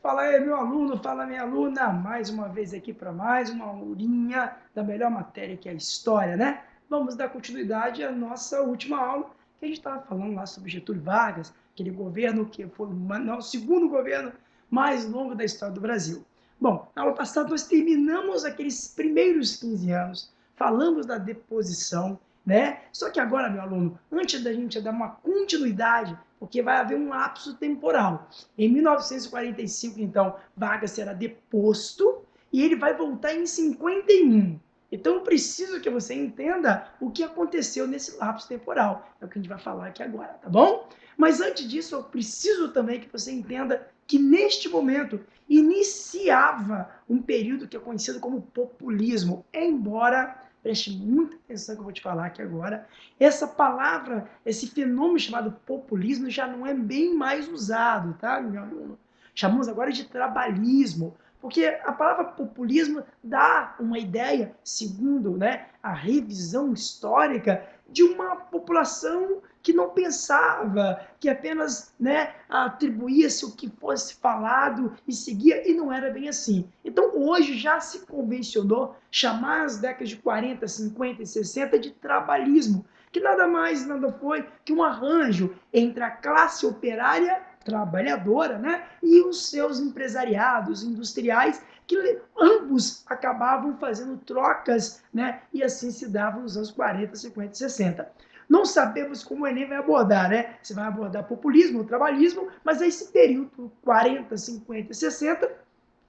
Fala aí, meu aluno, fala minha aluna, mais uma vez aqui para mais uma aulinha da melhor matéria que é a história, né? Vamos dar continuidade à nossa última aula, que a gente estava falando lá sobre Getúlio Vargas, aquele governo que foi o segundo governo mais longo da história do Brasil. Bom, na aula passada nós terminamos aqueles primeiros 15 anos, falamos da deposição, né? Só que agora, meu aluno, antes da gente dar uma continuidade, porque vai haver um lapso temporal. Em 1945, então, Vargas será deposto e ele vai voltar em 51. Então, eu preciso que você entenda o que aconteceu nesse lapso temporal. É o que a gente vai falar aqui agora, tá bom? Mas antes disso, eu preciso também que você entenda que neste momento iniciava um período que é conhecido como populismo, embora preste muita atenção que eu vou te falar aqui agora, essa palavra, esse fenômeno chamado populismo já não é bem mais usado, tá, meu aluno? Chamamos agora de trabalhismo, porque a palavra populismo dá uma ideia, segundo, né, a revisão histórica, de uma população que não pensava, que apenas, né, atribuía-se o que fosse falado e seguia, e não era bem assim. Então, hoje já se convencionou chamar as décadas de 40, 50 e 60 de trabalhismo, que nada mais, nada foi que um arranjo entre a classe operária trabalhadora, né, e os seus empresariados industriais, que ambos acabavam fazendo trocas, né, e assim se davam nos anos 40, 50 e 60. Não sabemos como o Enem vai abordar, né? Se vai abordar populismo ou trabalhismo, mas é esse período 40, 50 e 60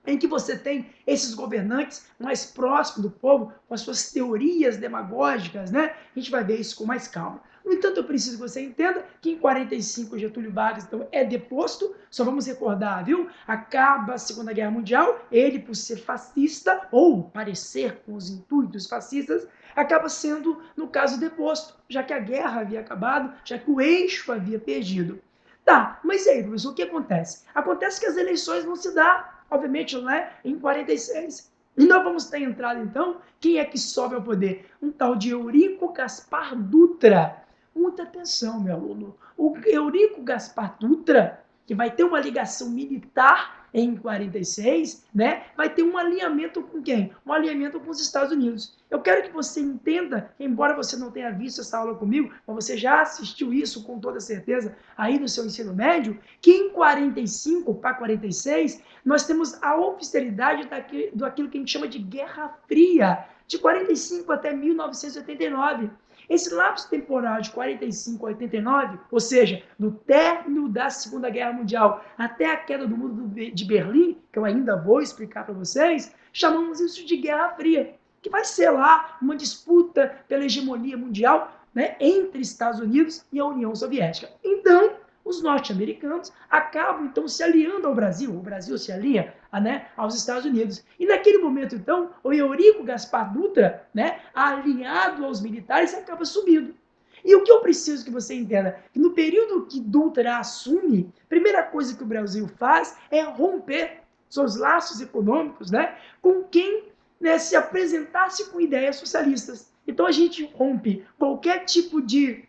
em que você tem esses governantes mais próximos do povo, com as suas teorias demagógicas, né? A gente vai ver isso com mais calma. No entanto, eu preciso que você entenda que em 45 Getúlio Vargas então, é deposto, só vamos recordar, viu? Acaba a Segunda Guerra Mundial, ele por ser fascista, ou parecer com os intuitos fascistas, acaba sendo, no caso, deposto, já que a guerra havia acabado, já que o eixo havia perdido. Tá, mas e aí, professor, o que acontece? Acontece que as eleições vão se dar, obviamente, né, em 46. E nós vamos ter entrado, então, quem é que sobe ao poder? Um tal de Eurico Gaspar Dutra. Muita atenção, meu aluno. O Eurico Gaspar Dutra, que vai ter uma ligação militar em 46, né, vai ter um alinhamento com quem? Um alinhamento com os Estados Unidos. Eu quero que você entenda, embora você não tenha visto essa aula comigo, mas você já assistiu isso com toda certeza aí no seu ensino médio, que em 45 para 46 nós temos a oficialidade daquilo que a gente chama de Guerra Fria, de 45 até 1989. Esse lapso temporal de 45 a 89, ou seja, do término da Segunda Guerra Mundial até a queda do muro de Berlim, que eu ainda vou explicar para vocês, chamamos isso de Guerra Fria, que vai ser lá uma disputa pela hegemonia mundial, né, entre Estados Unidos e a União Soviética. Então, os norte-americanos acabam, então, se aliando ao Brasil. O Brasil se alia, né, aos Estados Unidos. E naquele momento, então, o Eurico Gaspar Dutra, né, alinhado aos militares, acaba subindo. E o que eu preciso que você entenda? Que no período que Dutra assume, a primeira coisa que o Brasil faz é romper seus laços econômicos, né, com quem, né, se apresentasse com ideias socialistas. Então a gente rompe qualquer tipo de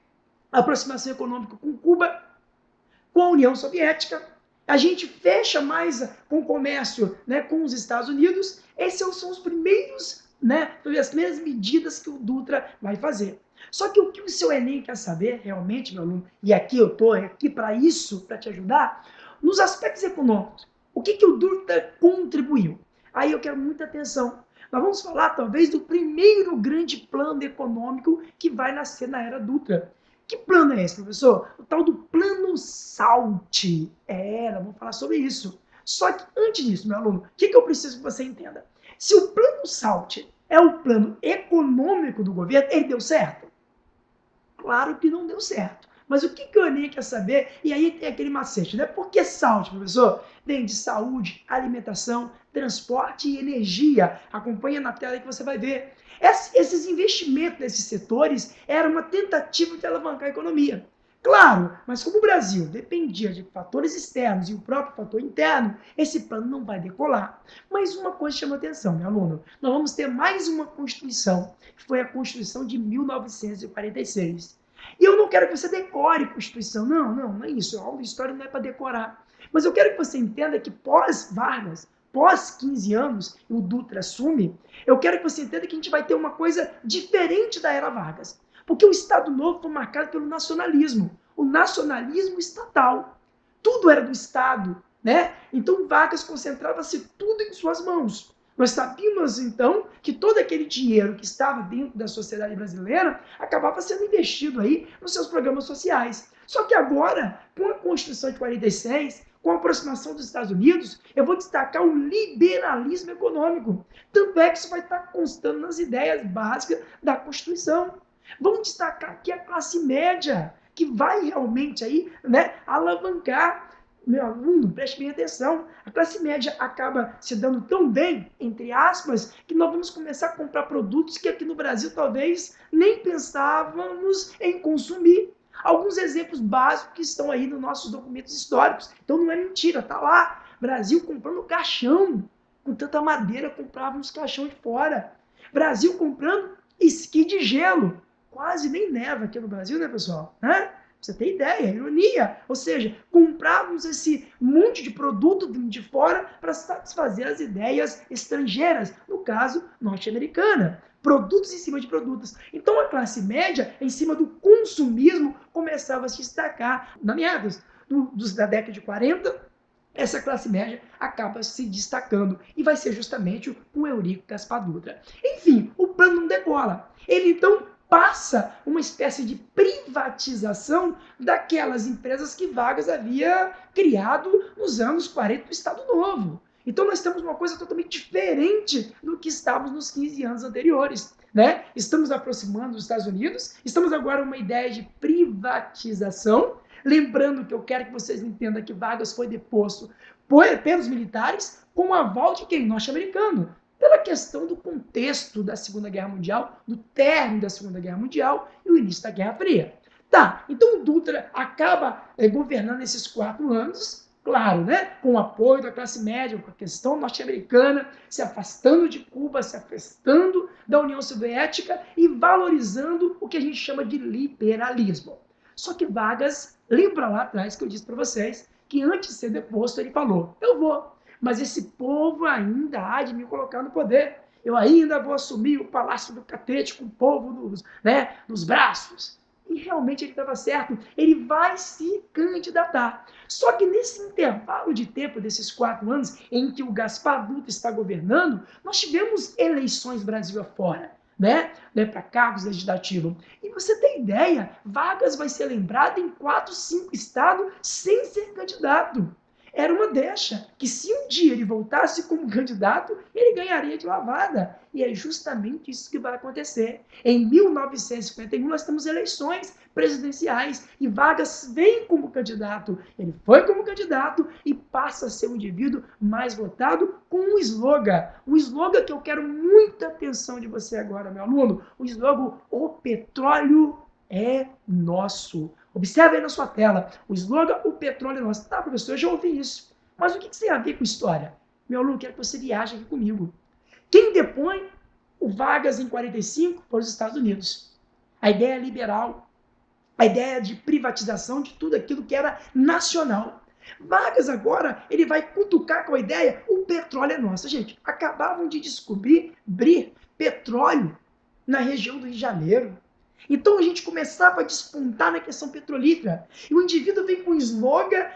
aproximação econômica com Cuba, com a União Soviética, a gente fecha mais com o comércio, né, com os Estados Unidos. Esses são os primeiros, né, as primeiras medidas que o Dutra vai fazer. Só que o que o seu Enem quer saber realmente, meu aluno, e aqui eu estou aqui para isso, para te ajudar, nos aspectos econômicos, o que o Dutra contribuiu? Aí eu quero muita atenção. Nós vamos falar, talvez, do primeiro grande plano econômico que vai nascer na era Dutra. Que plano é esse, professor? O tal do Plano SALT. Nós vamos falar sobre isso. Só que antes disso, meu aluno, o que eu preciso que você entenda? Se o Plano SALT é o plano econômico do governo, ele deu certo? Claro que não deu certo. Mas o que o Enem quer saber? E aí tem aquele macete, né? Por que SALT, professor? Vem de saúde, alimentação, transporte e energia. Acompanha na tela que você vai ver. Esses investimentos nesses setores eram uma tentativa de alavancar a economia. Claro, mas como o Brasil dependia de fatores externos e o próprio fator interno, esse plano não vai decolar. Mas uma coisa chama atenção, meu aluno. Nós vamos ter mais uma Constituição, que foi a Constituição de 1946. E eu não quero que você decore a Constituição. Não é isso. A aula de história não é para decorar. Mas eu quero que você entenda que pós-Vargas, pós 15 anos, o Dutra assume, eu quero que você entenda que a gente vai ter uma coisa diferente da era Vargas. Porque o Estado Novo foi marcado pelo nacionalismo. O nacionalismo estatal. Tudo era do Estado, né? Então Vargas concentrava-se tudo em suas mãos. Nós sabíamos, então, que todo aquele dinheiro que estava dentro da sociedade brasileira acabava sendo investido aí nos seus programas sociais. Só que agora, com a Constituição de 46, com a aproximação dos Estados Unidos, eu vou destacar o liberalismo econômico. Tanto é que isso vai estar constando nas ideias básicas da Constituição. Vamos destacar aqui a classe média, que vai realmente aí, né, alavancar. Meu aluno, preste bem atenção, a classe média acaba se dando tão bem, entre aspas, que nós vamos começar a comprar produtos que aqui no Brasil talvez nem pensávamos em consumir. Alguns exemplos básicos que estão aí nos nossos documentos históricos. Então não é mentira, tá lá. Brasil comprando caixão. Com tanta madeira, comprávamos caixão de fora. Brasil comprando esqui de gelo. Quase nem neva aqui no Brasil, né, pessoal? Você tem ideia, ironia. Ou seja, comprávamos esse monte de produto de fora para satisfazer as ideias estrangeiras, no caso, norte-americana. Produtos em cima de produtos. Então a classe média, em cima do consumismo, começava a se destacar. Na meados da década de 40, essa classe média acaba se destacando. E vai ser justamente o Eurico Gaspar Dutra. Enfim, o plano não decola. Ele então passa uma espécie de privatização daquelas empresas que Vargas havia criado nos anos 40 do Estado Novo. Então nós temos uma coisa totalmente diferente do que estávamos nos 15 anos anteriores. Né? Estamos aproximando dos Estados Unidos, estamos agora uma ideia de privatização. Lembrando que eu quero que vocês entendam que Vargas foi deposto pelos militares com o aval de quem? Norte-americano. Pela questão do contexto da Segunda Guerra Mundial, do término da Segunda Guerra Mundial e o início da Guerra Fria. Tá, então o Dutra acaba governando esses 4 anos, claro, né, com o apoio da classe média, com a questão norte-americana, se afastando de Cuba, se afastando da União Soviética e valorizando o que a gente chama de liberalismo. Só que Vargas, lembra lá atrás que eu disse para vocês que antes de ser deposto ele falou, eu vou, mas esse povo ainda há de me colocar no poder. Eu ainda vou assumir o Palácio do Catete com o povo nos braços. E realmente ele estava certo. Ele vai se candidatar. Só que nesse intervalo de tempo desses 4 anos em que o Gaspar Dutra está governando, nós tivemos eleições Brasil afora. Para cargos legislativos. E você tem ideia, Vargas vai ser lembrado em 4, 5 estados sem ser candidato. Era uma deixa, que se um dia ele voltasse como candidato, ele ganharia de lavada. E é justamente isso que vai acontecer. Em 1951, nós temos eleições presidenciais e Vargas vem como candidato. Ele foi como candidato e passa a ser o indivíduo mais votado com um slogan. Um slogan que eu quero muita atenção de você agora, meu aluno. O slogan, o petróleo é nosso. Observe aí na sua tela, o slogan, o petróleo é nosso. Tá, professor, eu já ouvi isso. Mas o que isso tem a ver com história? Meu aluno, quero que você viaje aqui comigo. Quem depõe o Vargas em 45 foram os Estados Unidos. A ideia liberal, a ideia de privatização de tudo aquilo que era nacional. Vargas agora, ele vai cutucar com a ideia, o petróleo é nosso. Gente, acabavam de descobrir petróleo na região do Rio de Janeiro. Então a gente começava a despontar na questão petrolífera. E o indivíduo vem com um slogan,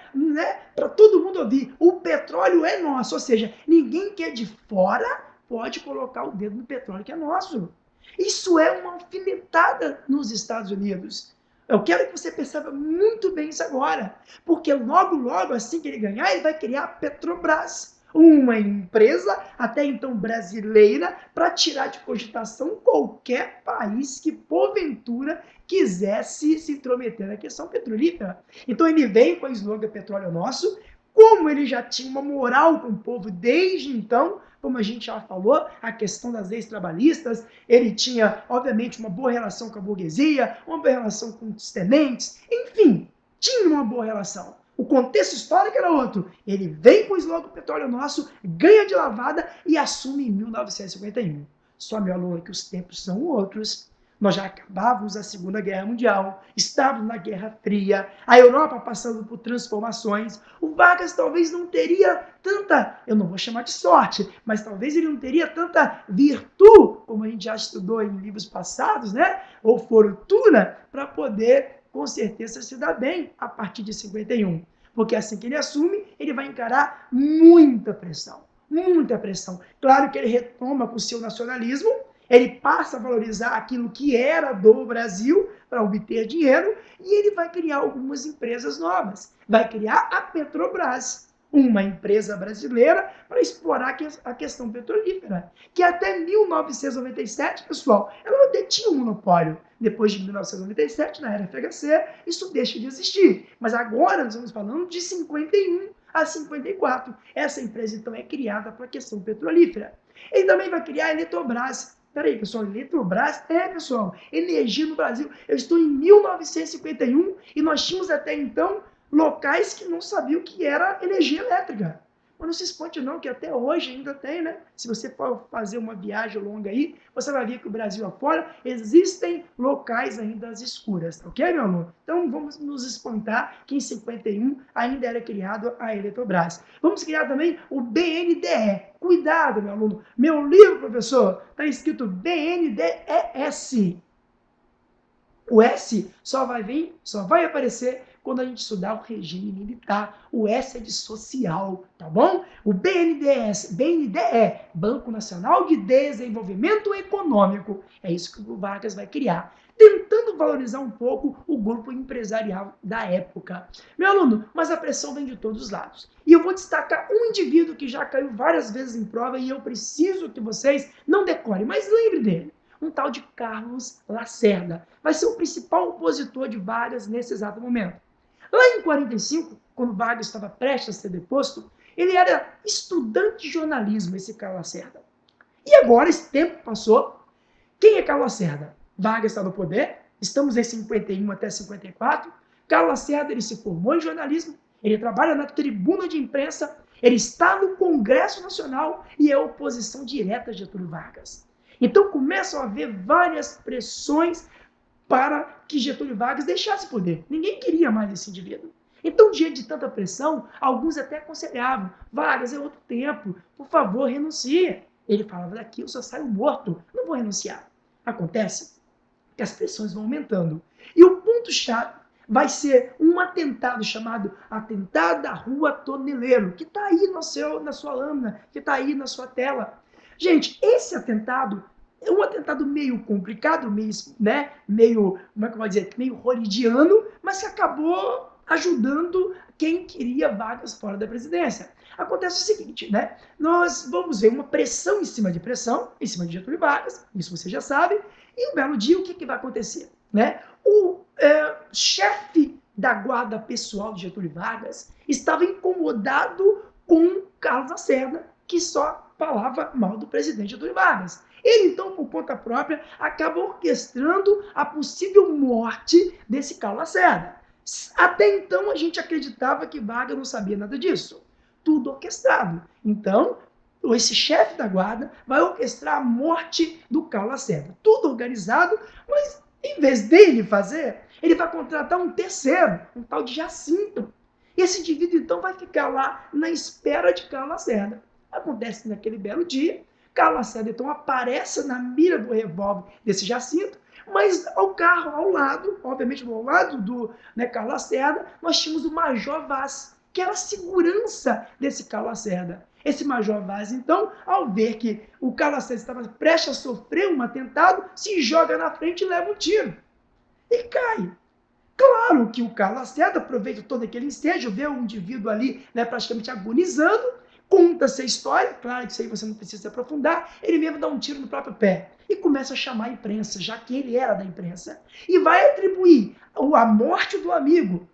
para todo mundo ouvir: o petróleo é nosso. Ou seja, ninguém que é de fora pode colocar o dedo no petróleo que é nosso. Isso é uma alfinetada nos Estados Unidos. Eu quero que você perceba muito bem isso agora. Porque logo, assim que ele ganhar, ele vai criar a Petrobras. Uma empresa, até então brasileira, para tirar de cogitação qualquer país que, porventura, quisesse se intrometer na questão petrolífera. Então ele vem com o slogan Petróleo Nosso, como ele já tinha uma moral com o povo desde então, como a gente já falou, a questão das leis trabalhistas, ele tinha, obviamente, uma boa relação com a burguesia, uma boa relação com os tenentes, enfim, tinha uma boa relação. O contexto histórico era outro. Ele vem com o slogan Petróleo Nosso, ganha de lavada e assume em 1951. Só, meu aluno, que os tempos são outros. Nós já acabávamos a Segunda Guerra Mundial, estávamos na Guerra Fria, a Europa passando por transformações. O Vargas talvez não teria tanta, eu não vou chamar de sorte, mas talvez ele não teria tanta virtude, como a gente já estudou em livros passados, né? Ou fortuna, para poder, com certeza, se dar bem a partir de 51. Porque assim que ele assume, ele vai encarar muita pressão. Muita pressão. Claro que ele retoma com o seu nacionalismo, ele passa a valorizar aquilo que era do Brasil para obter dinheiro e ele vai criar algumas empresas novas. Vai criar a Petrobras, uma empresa brasileira para explorar a questão petrolífera, que até 1997, pessoal, ela detinha um monopólio. Depois de 1997, na era FHC, isso deixa de existir. Mas agora nós estamos falando de 51 a 54. Essa empresa, então, é criada para a questão petrolífera. Ele também vai criar a Eletrobras. Peraí, pessoal, Eletrobras? Pessoal, energia no Brasil. Eu estou em 1951 e nós tínhamos até então locais que não sabiam o que era energia elétrica. Mas não se espante não, que até hoje ainda tem, né? Se você for fazer uma viagem longa aí, você vai ver que o Brasil afora existem locais ainda às escuras, tá ok, meu aluno? Então vamos nos espantar que em 51 ainda era criado a Eletrobras. Vamos criar também o BNDE. Cuidado, meu aluno. Meu livro, professor, está escrito BNDES. O S só vai aparecer quando a gente estudar o regime militar. O S é de social, tá bom? O BNDE, Banco Nacional de Desenvolvimento Econômico. É isso que o Vargas vai criar, tentando valorizar um pouco o grupo empresarial da época. Meu aluno, mas a pressão vem de todos os lados. E eu vou destacar um indivíduo que já caiu várias vezes em prova e eu preciso que vocês não decorem, mas lembre dele. Um tal de Carlos Lacerda. Vai ser o principal opositor de Vargas nesse exato momento. Lá em 45, quando Vargas estava prestes a ser deposto, ele era estudante de jornalismo, esse Carlos Lacerda. E agora, esse tempo passou. Quem é Carlos Lacerda? Vargas está no poder, estamos em 51 até 54. Carlos Lacerda, ele se formou em jornalismo, ele trabalha na tribuna de imprensa, ele está no Congresso Nacional e é oposição direta a Getúlio Vargas. Então começam a haver várias pressões para que Getúlio Vargas deixasse o poder. Ninguém queria mais esse indivíduo. Então, diante de tanta pressão, alguns até aconselhavam: Vargas, é outro tempo, por favor, renuncia. Ele falava: daqui eu só saio morto, não vou renunciar. Acontece que as pressões vão aumentando. E o ponto-chave vai ser um atentado chamado Atentado da Rua Toneleiro, que está aí na sua lâmina, que está aí na sua tela. Gente, esse atentado é um atentado meio complicado, meio, como é que eu vou dizer, meio hollywoodiano, mas que acabou ajudando quem queria Vargas fora da presidência. Acontece o seguinte, né? Nós vamos ver uma pressão em cima de Getúlio Vargas, isso você já sabe, e um belo dia o que vai acontecer, né? O chefe da guarda pessoal de Getúlio Vargas estava incomodado com Carlos Lacerda, que só falava mal do presidente Getúlio Vargas. Ele, então, por conta própria, acaba orquestrando a possível morte desse Carlos Lacerda. Até então, a gente acreditava que Vargas não sabia nada disso. Tudo orquestrado. Então, esse chefe da guarda vai orquestrar a morte do Carlos Lacerda. Tudo organizado, mas em vez dele fazer, ele vai contratar um terceiro, um tal de Jacinto. Esse indivíduo, então, vai ficar lá na espera de Carlos Lacerda. Acontece naquele belo dia, Carlos Lacerda, então, aparece na mira do revólver desse Jacinto, mas ao carro, ao lado, obviamente ao lado do Carlos Lacerda, nós tínhamos o Major Vaz, que era a segurança desse Carlos Lacerda. Esse Major Vaz, então, ao ver que o Carlos Lacerda estava prestes a sofrer um atentado, se joga na frente e leva um tiro. E cai. Claro que o Carlos Lacerda aproveita todo aquele incêndio, vê o indivíduo ali praticamente agonizando, conta-se a história, claro que isso aí você não precisa se aprofundar, ele mesmo dá um tiro no próprio pé e começa a chamar a imprensa, já que ele era da imprensa, e vai atribuir a morte do amigo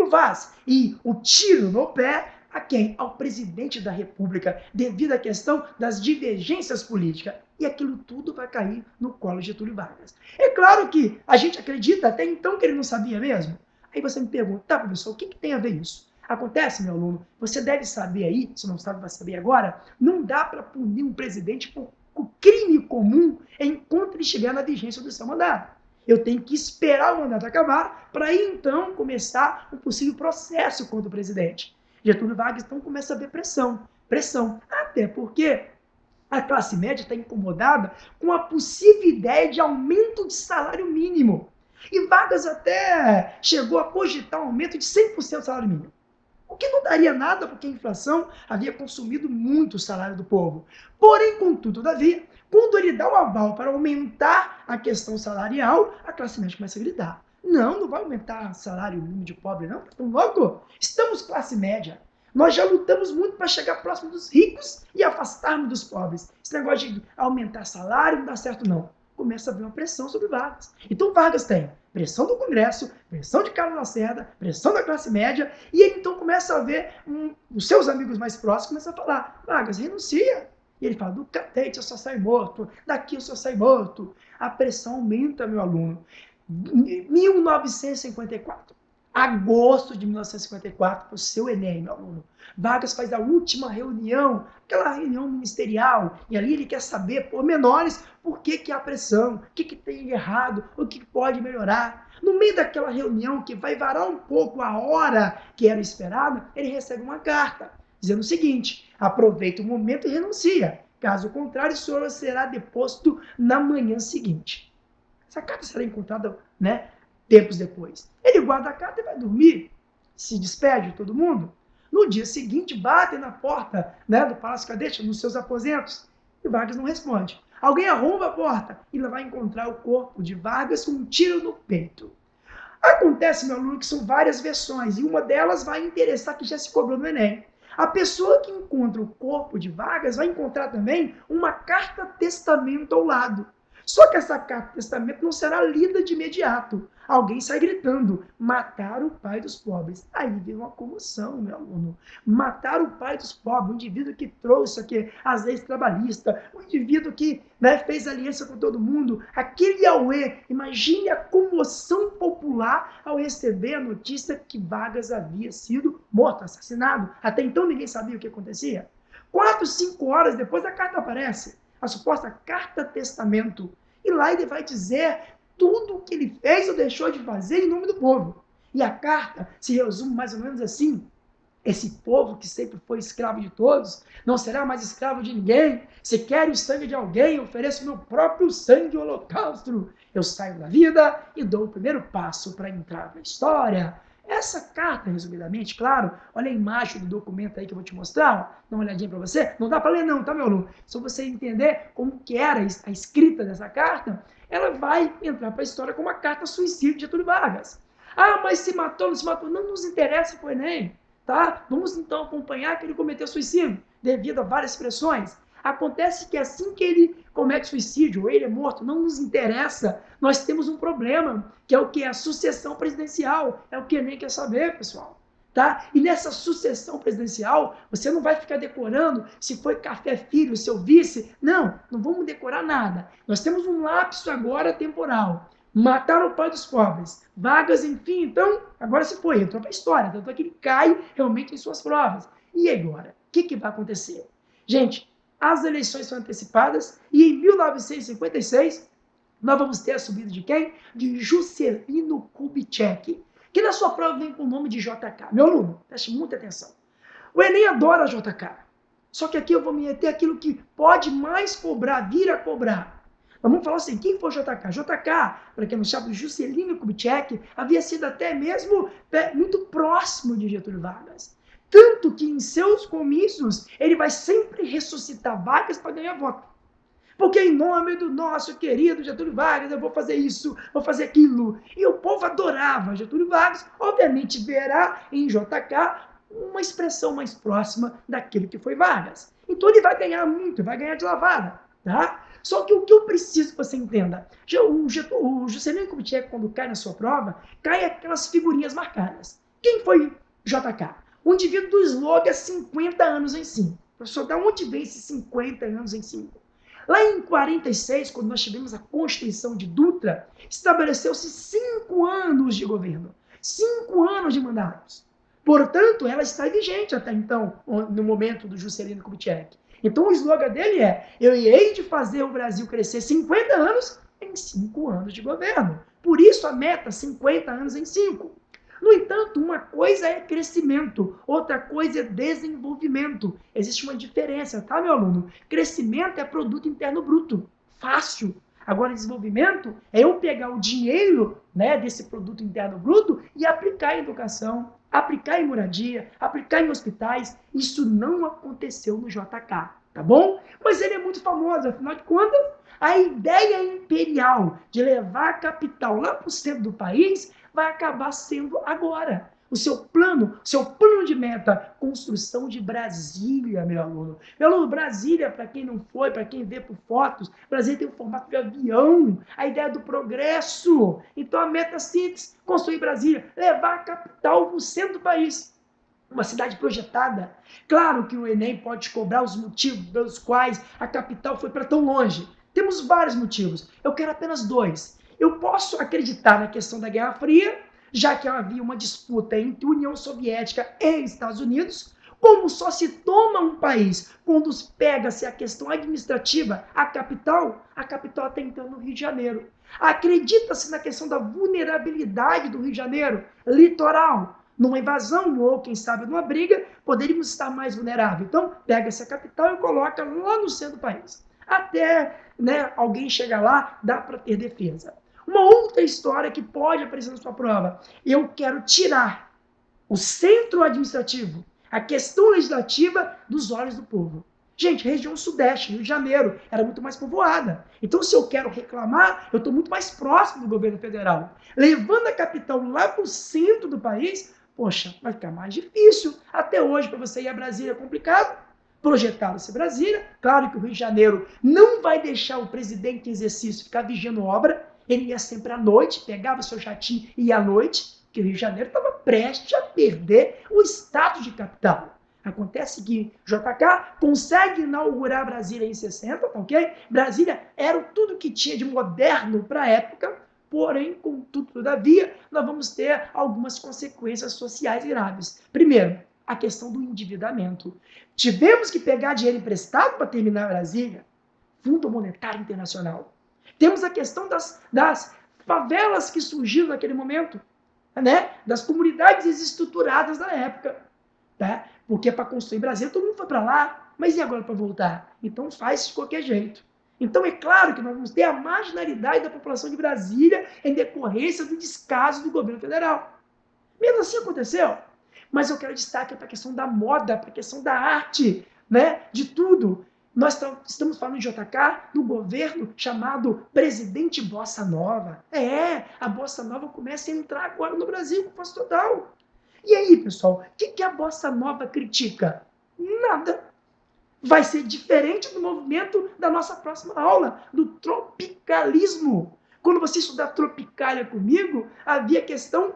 Vaz, e o tiro no pé a quem? Ao presidente da República, devido à questão das divergências políticas. E aquilo tudo vai cair no colo de Getúlio Vargas. É claro que a gente acredita até então que ele não sabia mesmo. Aí você me pergunta: tá, professor, o que tem a ver isso? Acontece, meu aluno, você deve saber aí, se não sabe, vai saber agora, não dá para punir um presidente por crime comum enquanto ele estiver na vigência do seu mandato. Eu tenho que esperar o mandato acabar para aí então começar um possível processo contra o presidente. Getúlio Vargas então começa a ver pressão. Pressão. Até porque a classe média está incomodada com a possível ideia de aumento de salário mínimo. E Vargas até chegou a cogitar um aumento de 100% do salário mínimo. O que não daria nada porque a inflação havia consumido muito o salário do povo. Porém, contudo, todavia, quando ele dá o aval para aumentar a questão salarial, a classe média começa a gritar. Não, não vai aumentar o salário mínimo de pobre, não. Tá tão louco? Estamos classe média. Nós já lutamos muito para chegar próximo dos ricos e afastarmos dos pobres. Esse negócio de aumentar salário não dá certo, não. Começa a haver uma pressão sobre Vargas. Então Vargas tem pressão do Congresso, pressão de Carlos Lacerda, pressão da classe média, e ele então começa a ver os seus amigos mais próximos começam a falar, Vargas, renuncia. E ele fala, do catete eu só saio morto, daqui eu só saio morto. A pressão aumenta, meu aluno. 1954. Agosto de 1954, para o seu Enem, meu aluno. Vargas faz a última reunião, aquela reunião ministerial, e ali ele quer saber, pormenores, por que há pressão, o que tem de errado, o que pode melhorar. No meio daquela reunião, que vai varar um pouco a hora que era esperada, ele recebe uma carta, dizendo o seguinte, aproveita o momento e renuncia, caso contrário, o senhor será deposto na manhã seguinte. Essa carta será encontrada, tempos depois. Ele guarda a carta e vai dormir, se despede de todo mundo. No dia seguinte, batem na porta do Palácio Cadete, nos seus aposentos, e Vargas não responde. Alguém arromba a porta e ele vai encontrar o corpo de Vargas com um tiro no peito. Acontece, meu aluno, que são várias versões, e uma delas vai interessar que já se cobrou no Enem. A pessoa que encontra o corpo de Vargas vai encontrar também uma carta-testamento ao lado. Só que essa carta-testamento não será lida de imediato. Alguém sai gritando, matar o pai dos pobres. Aí vem uma comoção, meu aluno. Matar o pai dos pobres, o indivíduo que trouxe aqui as leis trabalhistas, o indivíduo que fez aliança com todo mundo, aquele auê. Imagine a comoção popular ao receber a notícia que Vargas havia sido morto, assassinado. Até então ninguém sabia o que acontecia. 4, 5 horas depois a carta aparece. A suposta carta-testamento. E lá ele vai dizer tudo o que ele fez ou deixou de fazer em nome do povo. E a carta se resume mais ou menos assim. Esse povo que sempre foi escravo de todos, não será mais escravo de ninguém. Se quer o sangue de alguém, ofereço meu próprio sangue de holocausto. Eu saio da vida e dou o primeiro passo para entrar na história. Essa carta, resumidamente, claro, olha a imagem do documento aí que eu vou te mostrar, dá uma olhadinha para você, não dá para ler não, tá, meu aluno? Só você entender como que era a escrita dessa carta, ela vai entrar para a história como a carta suicídio de Getúlio Vargas. Ah, mas se matou, não se matou, não nos interessa pro Enem, tá? Vamos então acompanhar que ele cometeu suicídio, devido a várias pressões. Acontece que assim que ele comete suicídio, ou ele é morto, não nos interessa. Nós temos um problema, que é o que? A sucessão presidencial. É o que nem quer saber, pessoal. Tá? E nessa sucessão presidencial, você não vai ficar decorando se foi Café Filho, seu vice. Não, não vamos decorar nada. Nós temos um lapso agora temporal. Mataram o pai dos pobres. Vargas, enfim, então, agora se foi, entrou para a história. Tanto é que ele cai realmente em suas provas. E agora? O que vai acontecer? Gente, as eleições são antecipadas e em 1956 nós vamos ter a subida de quem? De Juscelino Kubitschek, que na sua prova vem com o nome de JK. Meu aluno, preste muita atenção. O Enem adora JK, só que aqui eu vou me meter aquilo que pode mais cobrar, vir a cobrar. Vamos falar assim, quem foi JK? JK, para quem não sabe, Juscelino Kubitschek havia sido até mesmo muito próximo de Getúlio Vargas. Tanto que em seus comícios ele vai sempre ressuscitar Vargas para ganhar voto. Porque em nome do nosso querido Getúlio Vargas eu vou fazer isso, vou fazer aquilo. E o povo adorava Getúlio Vargas, obviamente verá em JK uma expressão mais próxima daquilo que foi Vargas. Então ele vai ganhar muito, vai ganhar de lavada, tá? Só que o que eu preciso que você entenda, o Juscelino Kubitschek, quando cai na sua prova, cai aquelas figurinhas marcadas. Quem foi JK? O indivíduo do slogan 50 anos em 5. Professor, de onde vem esses 50 anos em 5? Lá em 46, quando nós tivemos a Constituição de Dutra, estabeleceu-se 5 anos de governo, 5 anos de mandatos. Portanto, ela está vigente até então, no momento do Juscelino Kubitschek. Então, o slogan dele é: eu hei de fazer o Brasil crescer 50 anos em 5 anos de governo. Por isso a meta 50 anos em 5. No entanto, uma coisa é crescimento, outra coisa é desenvolvimento. Existe uma diferença, tá, meu aluno? Crescimento é produto interno bruto, fácil. Agora, desenvolvimento é eu pegar o dinheiro, né, desse produto interno bruto e aplicar em educação, aplicar em moradia, aplicar em hospitais. Isso não aconteceu no JK, tá bom? Mas ele é muito famoso, afinal de contas, a ideia imperial de levar a capital lá para o centro do país vai acabar sendo agora. O seu plano de meta, construção de Brasília, meu aluno. Meu aluno, Brasília, para quem não foi, para quem vê por fotos, Brasília tem o formato de avião, a ideia do progresso. Então a meta simples, construir Brasília, levar a capital para o centro do país. Uma cidade projetada. Claro que o Enem pode cobrar os motivos pelos quais a capital foi para tão longe. Temos vários motivos. Eu quero apenas 2. Eu posso acreditar na questão da Guerra Fria, já que havia uma disputa entre União Soviética e Estados Unidos. Como só se toma um país quando pega-se a questão administrativa, a capital até então no Rio de Janeiro. Acredita-se na questão da vulnerabilidade do Rio de Janeiro, litoral. Numa invasão ou, quem sabe, numa briga, poderíamos estar mais vulneráveis. Então, pega-se a capital e coloca lá no centro do país. Até, né, alguém chegar lá, dá para ter defesa. Uma outra história que pode aparecer na sua prova. Eu quero tirar o centro administrativo, a questão legislativa, dos olhos do povo. Gente, região sudeste, Rio de Janeiro, era muito mais povoada. Então, se eu quero reclamar, eu estou muito mais próximo do governo federal. Levando a capital lá para o centro do país, poxa, vai ficar mais difícil. Até hoje, para você ir a Brasília é complicado. Projetaram-se Brasília. Claro que o Rio de Janeiro não vai deixar o presidente em exercício ficar vigiando obra. Ele ia sempre à noite, pegava seu jatinho e ia à noite, porque o Rio de Janeiro estava prestes a perder o status de capital. Acontece que JK consegue inaugurar Brasília em 60, tá ok? Brasília era tudo que tinha de moderno para a época, porém, contudo, todavia, nós vamos ter algumas consequências sociais graves. Primeiro, a questão do endividamento. Tivemos que pegar dinheiro emprestado para terminar Brasília, Fundo Monetário Internacional. Temos a questão das favelas que surgiram naquele momento, né? Das comunidades desestruturadas da época. Tá? Porque para construir Brasília todo mundo foi para lá, mas e agora para voltar? Então faz de qualquer jeito. Então é claro que nós vamos ter a marginalidade da população de Brasília em decorrência do descaso do governo federal. Mesmo assim aconteceu. Mas eu quero destaque para a questão da moda, para a questão da arte, né? De tudo. Nós estamos falando de JK no governo chamado Presidente Bossa Nova. A Bossa Nova começa a entrar agora no Brasil com força total. E aí, pessoal, o que a Bossa Nova critica? Nada. Vai ser diferente do movimento da nossa próxima aula, do tropicalismo. Quando você estudar Tropicália comigo, havia questão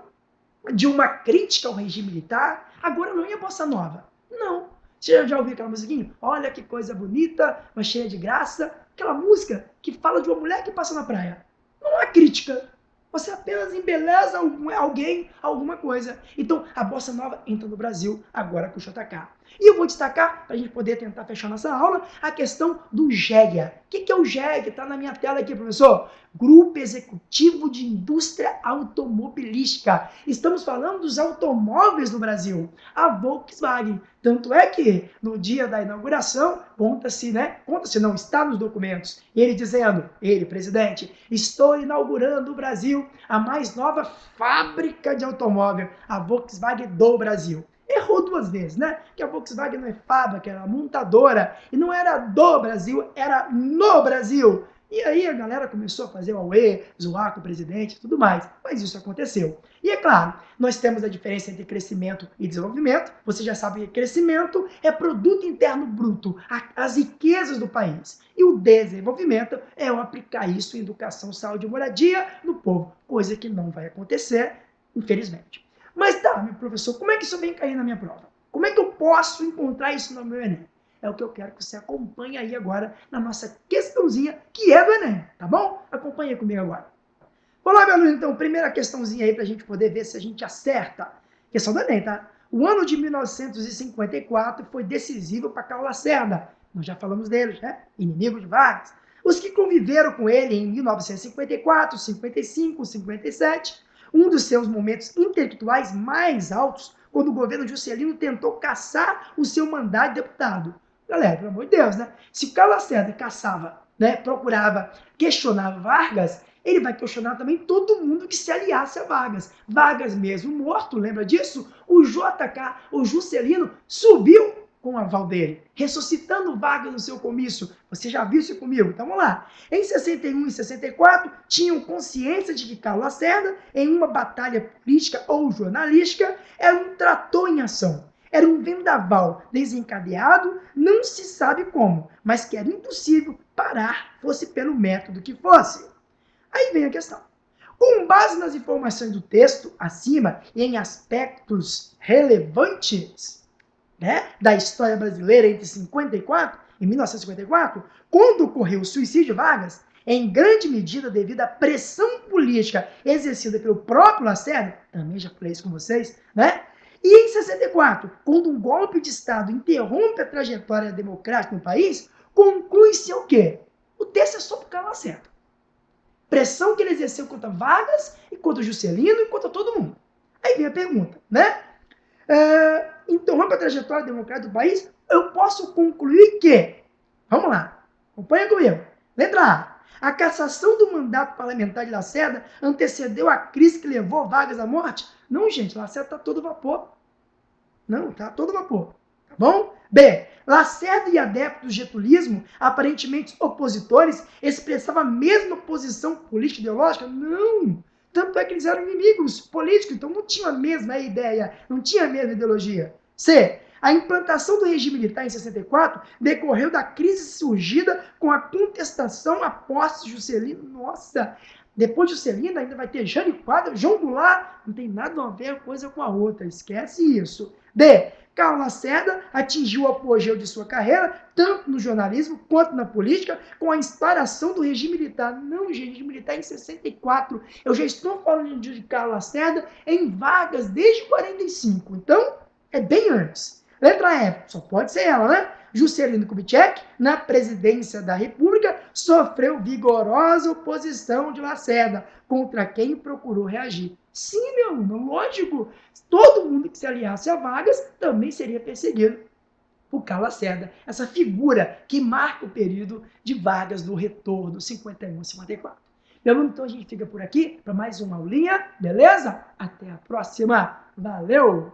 de uma crítica ao regime militar. Agora não é a Bossa Nova. Não. Você já ouviu aquela musiquinha? Olha que coisa bonita, mas cheia de graça. Aquela música que fala de uma mulher que passa na praia. Não há crítica. Você apenas embeleza alguém, alguma coisa. Então, a Bossa Nova entra no Brasil agora com o JK. E eu vou destacar, para a gente poder tentar fechar nossa aula, a questão do GEG. O que é o GEG? Está na minha tela aqui, professor. Grupo Executivo de Indústria Automobilística. Estamos falando dos automóveis no Brasil. A Volkswagen. Tanto é que, no dia da inauguração, conta-se, né? Conta-se não, está nos documentos. Ele dizendo, presidente, estou inaugurando o Brasil, a mais nova fábrica de automóvel, a Volkswagen do Brasil. Errou 2 vezes, né? Que a Volkswagen não é fábrica, era montadora. E não era do Brasil, era no Brasil. E aí a galera começou a fazer o auê, zoar com o presidente e tudo mais. Mas isso aconteceu. E é claro, nós temos a diferença entre crescimento e desenvolvimento. Você já sabe que crescimento é produto interno bruto, as riquezas do país. E o desenvolvimento é eu aplicar isso em educação, saúde e moradia no povo. Coisa que não vai acontecer, infelizmente. Mas tá, meu professor, como é que isso vem cair na minha prova? Como é que eu posso encontrar isso no meu Enem? É o que eu quero que você acompanhe aí agora na nossa questãozinha, que é do Enem, tá bom? Acompanhe comigo agora. Olá, meu aluno, então, primeira questãozinha aí para a gente poder ver se a gente acerta. Questão do Enem, tá? O ano de 1954 foi decisivo para Carlos Lacerda. Nós já falamos deles, né? Inimigo de Vargas. Os que conviveram com ele em 1954, 55, 57, um dos seus momentos intelectuais mais altos, quando o governo Juscelino tentou caçar o seu mandato de deputado. Galera, pelo amor de Deus, né? Se o Carlos Lacerda caçava, né, procurava, questionava Vargas, ele vai questionar também todo mundo que se aliasse a Vargas. Vargas mesmo morto, lembra disso? O JK, o Juscelino, subiu com o aval dele, ressuscitando Vargas no seu comício. Você já viu isso comigo? Então vamos lá. Em 61 e 64, tinham consciência de que Carlos Lacerda, em uma batalha política ou jornalística, era um trator em ação. Era um vendaval desencadeado, não se sabe como, mas que era impossível parar, fosse pelo método que fosse. Aí vem a questão. Com base nas informações do texto acima e em aspectos relevantes, né, da história brasileira entre 54 e 1954, quando ocorreu o suicídio de Vargas, em grande medida devido à pressão política exercida pelo próprio Lacerda, também já falei isso com vocês, né? E em 64, quando um golpe de Estado interrompe a trajetória democrática no país, conclui-se o quê? O texto é só por Carlos Lacerda. Pressão que ele exerceu contra Vargas, e contra Juscelino, e contra todo mundo. Aí vem a pergunta, né? Interrompe a trajetória democrática do país, eu posso concluir que, vamos lá, acompanha comigo. Letra A. A cassação do mandato parlamentar de Lacerda antecedeu a crise que levou Vargas à morte? Não, gente, Lacerda está todo vapor. Não, está todo vapor. Tá bom? B. Lacerda e adeptos do getulismo, aparentemente opositores, expressavam a mesma posição política ideológica? Não! Tanto é que eles eram inimigos políticos, então não tinham a mesma ideia, não tinha a mesma ideologia. C. A implantação do regime militar em 64 decorreu da crise surgida com a contestação à posse de Juscelino. Nossa, depois de Juscelino ainda vai ter Jânio Quadros, João Goulart, não tem nada a ver uma coisa com a outra, esquece isso. D. Carlos Lacerda atingiu o apogeu de sua carreira, tanto no jornalismo quanto na política, com a instauração do regime militar. Não, gente, regime militar em 64. Eu já estou falando de Carlos Lacerda em Vargas desde 45. Então, é bem antes. Letra F, só pode ser ela, né? Juscelino Kubitschek, na presidência da República, sofreu vigorosa oposição de Lacerda, contra quem procurou reagir. Sim, meu irmão, lógico. Todo mundo que se aliasse a Vargas também seria perseguido por Carlos Lacerda, essa figura que marca o período de Vargas do retorno, 51 a 54. Meu irmão, então a gente fica por aqui para mais uma aulinha, beleza? Até a próxima. Valeu!